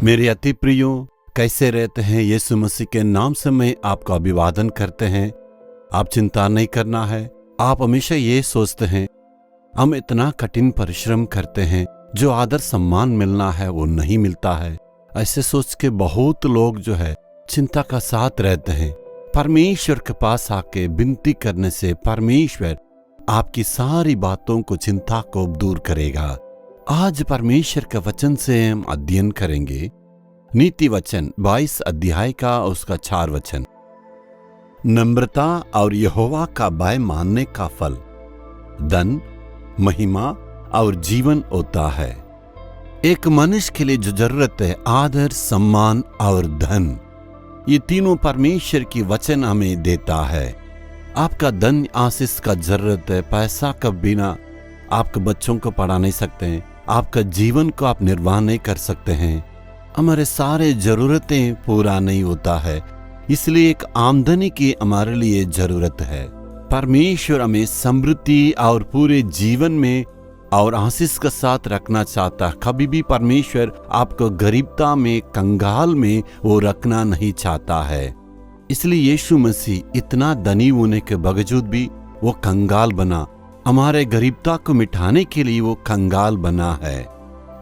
मेरे अति प्रियो, कैसे रहते हैं? यीशु मसीह के नाम से मैं आपका अभिवादन करते हैं। आप चिंता नहीं करना है। आप हमेशा ये सोचते हैं हम इतना कठिन परिश्रम करते हैं, जो आदर सम्मान मिलना है वो नहीं मिलता है। ऐसे सोच के बहुत लोग जो है चिंता का साथ रहते हैं। परमेश्वर के पास आके विनती करने से परमेश्वर आपकी सारी बातों को, चिंता को दूर करेगा। आज परमेश्वर के वचन से हम अध्ययन करेंगे नीति वचन 22 अध्याय का उसका 4 वचन। नम्रता और यहोवा का भय मानने का फल धन, महिमा और जीवन होता है। एक मनुष्य के लिए जो जरूरत है आदर, सम्मान और धन, ये तीनों परमेश्वर की वचन हमें देता है। आपका धन आशीष का जरूरत है। पैसा के बिना आपके बच्चों को पढ़ा नहीं सकते हैं, आपका जीवन को आप निर्वाह नहीं कर सकते हैं। हमारे सारे जरूरतें पूरा नहीं होता है, इसलिए एक आमदनी की हमारे लिए जरूरत है। परमेश्वर हमें समृद्धि और पूरे जीवन में और आशीष के साथ रखना चाहता। कभी भी परमेश्वर आपको गरीबता में, कंगाल में वो रखना नहीं चाहता है। इसलिए यीशु मसीह इतना धनी होने के बावजूद भी वो कंगाल बना। हमारे गरीबता को मिटाने के लिए वो कंगाल बना है।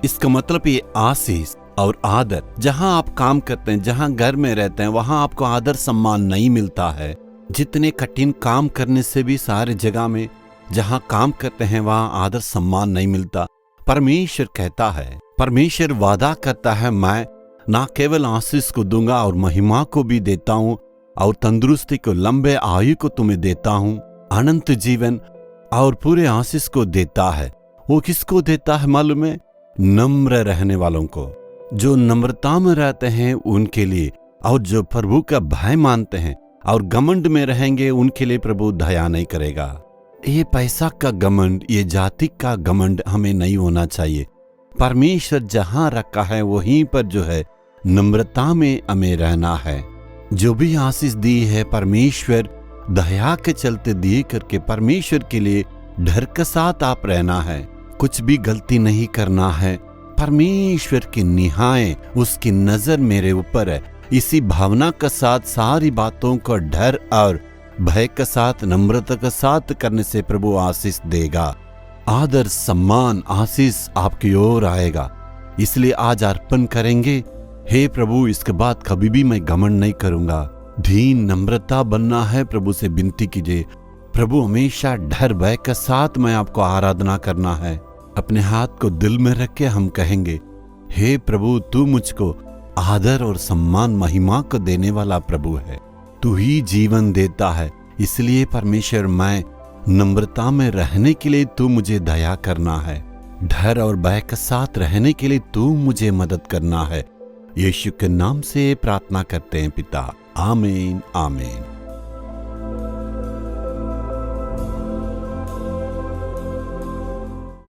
इसका मतलब ये आशीष और आदर, जहां आप काम करते हैं, जहां घर में रहते हैं, वहां आपको आदर सम्मान नहीं मिलता है। जितने कठिन काम करने से भी सारे जगह में जहां काम करते हैं वहां आदर सम्मान नहीं मिलता। परमेश्वर कहता है, परमेश्वर वादा करता है, मैं ना केवल आशीष को दूंगा और महिमा को भी देता हूं और तंदुरुस्ती को, लंबे आयु को तुम्हें देता हूं, अनंत जीवन और पूरे आशीष को देता है। वो किसको देता है मालूम है? नम्र रहने वालों को, जो नम्रता में रहते हैं उनके लिए, और जो प्रभु का भय मानते हैं और घमंड में रहेंगे उनके लिए प्रभु दया नहीं करेगा। ये पैसा का घमंड, ये जाति का घमंड हमें नहीं होना चाहिए। परमेश्वर जहां रखा है वहीं पर जो है नम्रता में हमें रहना है। जो भी आशीष दी है परमेश्वर दया के चलते दिए करके, परमेश्वर के लिए डर के साथ आप रहना है। कुछ भी गलती नहीं करना है। परमेश्वर की निगाहें, उसकी नजर मेरे ऊपर है। इसी भावना के साथ सारी बातों को डर और भय के साथ, नम्रता के साथ करने से प्रभु आशीष देगा। आदर, सम्मान, आशीष आपकी ओर आएगा। इसलिए आज अर्पण करेंगे, हे प्रभु इसके बाद कभी भी मैं घमंड नहीं करूंगा। दीन नम्रता बनना है। प्रभु से विनती कीजिए, प्रभु हमेशा डर भय के साथ मैं आपको आराधना करना है। अपने हाथ को दिल में रख के हम कहेंगे, हे प्रभु तू मुझको आदर और सम्मान, महिमा को देने वाला प्रभु है। तू ही जीवन देता है। इसलिए परमेश्वर मैं नम्रता में रहने के लिए तू मुझे दया करना है। डर और भय के साथ रहने के लिए तू मुझे मदद करना है। यीशु के नाम से प्रार्थना करते हैं पिता। आमीन, आमीन।